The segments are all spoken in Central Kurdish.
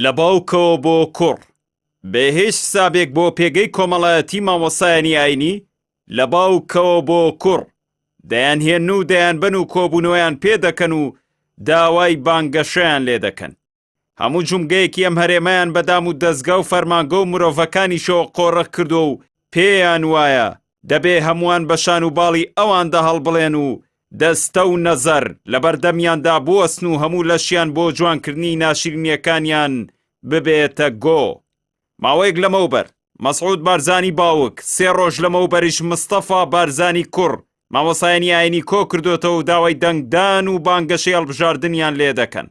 لە باوکەوە بۆ کوڕ بەهێش حسابێک بۆ پێگەی کۆمەڵایەتی مامۆسایانی ئاینی لە باوکەوە بۆ کوڕ دەیانهێن و دەیانبەن و کۆبوونەوەیان پێ دەکەن و داوای بانگەشەیان لێ دەکەن. هەموو جومگەیەکی ئەم هەرێمەیان بەدام و دەستگا و فەرمانگە و مرۆڤەکانیشەوە قۆڕە کردو و پێیان وایە دەبێ هەمووان بەشان و باڵی ئەواندا هەڵبڵێن و دەستە و نەزەر لە بەردەمیاندا بوەستن و هەموو لەشیان بۆ جوانکردنی ناشرینیەکانیان ببێتە گۆ. ماوەیەک لەمەوبەر مەسعود بارزانی باوک 3 ڕۆژ لەمەوبەریش مستەفا بارزانی کوڕ مامۆسایانی ئاینی کۆ کردوتەوە و داوای دەنگدان و بانگەشەی هەڵبژاردنیان لێ دەکەن.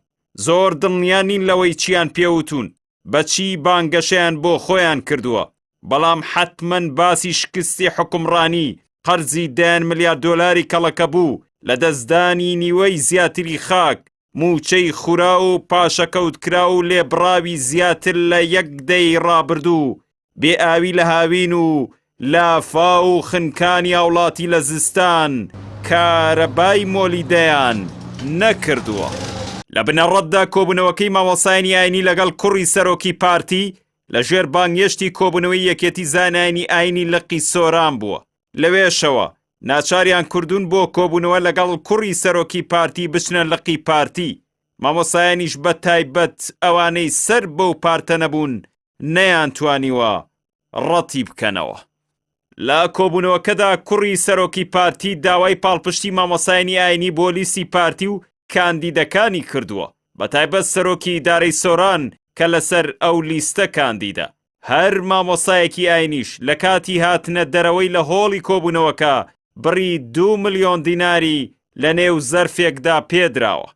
زۆر دڵنیا نین لەوەی چیان پێوتون بەچی بانگەشەیان بۆ خۆیان کردووە، بەڵام حتمەن باسی شکستی حکومڕانی قەرزی 10 ملیار دۆلاری کەڵەکە بوو لە دەستدانی نیوەی زیاتری خاک، موچەی خورا و پاشەکەوتکرا و لێبڕاوی زیاتر لە 1 دەی ڕابردوو، بێ ئاوی لە هاوین و لافا و خنکانی هاوڵاتی لە زستان کارەبای مۆلیدەیان نەکردووە. لە بنەڕەتدا کۆبوونەوەکەی مامۆسایانی ئاینی لەگەڵ کوڕی سەرۆکی پارتی لە ژێر بانگێشتی کۆبوونەوەی یەکێتی زانایانی ئاینی لقی سۆران بووە. لەوێشەوە ناچاریان کردوون بۆ کۆبوونەوە لەگەڵ کوڕی سەرۆکی پارتی بچنە لقی پارتی. مامۆسایانیش بە تایبەت ئەوانەی سەر بەو پارتە نەبوون نەیانتوانیوە ڕەتی بکەنەوە. لە کۆبوونەوەکەدا کوڕی سەرۆکی پارتی داوای پاڵپشتی مامۆسایانی ئاینی بۆ لیستی پارتی و کاندیدەکانی کردووە، بە تایبەت سەرۆکی ئیدارەی سۆران کە لەسەر ئەو لیستە کاندیدە. هەر مامۆسایەکی ئاینیش لە کاتی هاتنە دەرەوەی لە هۆڵی کۆبوونەوەکە بڕی 2 ملیۆن دیناری لە نێو زەرفێکدا پێدراوە.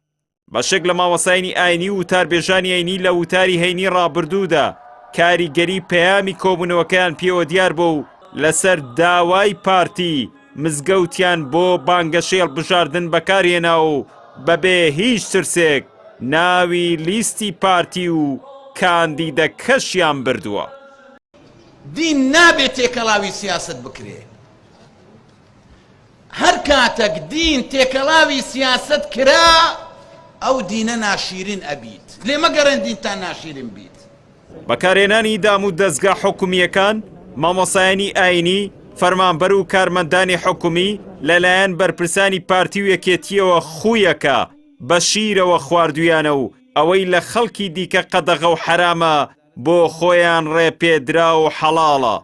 بەشێک لە مامۆسایانی ئاینی و وتاربێژانی ئاینی لە وتاری هەینی ڕابردوودا کاریگەری پەیامی کۆبوونەوەکەیان پێوە دیار بوو و لەسەر داوای پارتی مزگەوتیان بۆ بانگەشەی هەڵبژاردن بەکارهێنا و بەبێ هیچ ترسێک ناوی لیستی پارتی و کاندیدەکەشیان بردووە. دین نابێت تێکەڵاوی سیاست بکرێ. هەر کاتێک دین تێکەڵاوی سیاست کرا ئەو دینە ناشیرین ئەبیت. لێ مەگەڕێن دینتان ناشیرین بیت. بەکارهێنانی دام و دەستگا حکومیەکان، مامۆسایانی ئاینی، فەرمانبەر و کارمەندانی حکومی لەلایەن بەرپرسانی پارتی و یەکێتیەوە خویەکە بە شیرەوە خواردویانە و ئەوەی لە خەڵکی دیکە قەدەغە و حرامە بۆ خۆیان ڕێپێدرا و حەڵاڵە.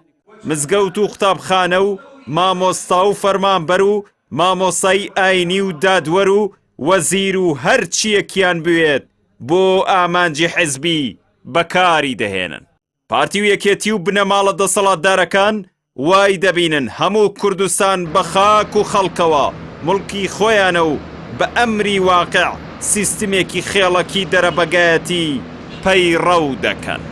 مزگەوت و قوتابخانە و مامۆستا و فەرمانبەر و مامۆسای ئاینی و دادوەر و وەزیر و هەر چیەکیان بوێت بۆ ئامانجی حیزبی بەکاری دەهێنن. پارتی و یەکێتی و بنەماڵە دەسەڵاتدارەکان وای دەبینن هەموو کوردستان بە خاک و خەڵکەوە مڵکی خۆیانە و بە ئەمری واقع سیستمێکی خێڵەکی دەرەبەگایەتی پەیڕەو دەکەن.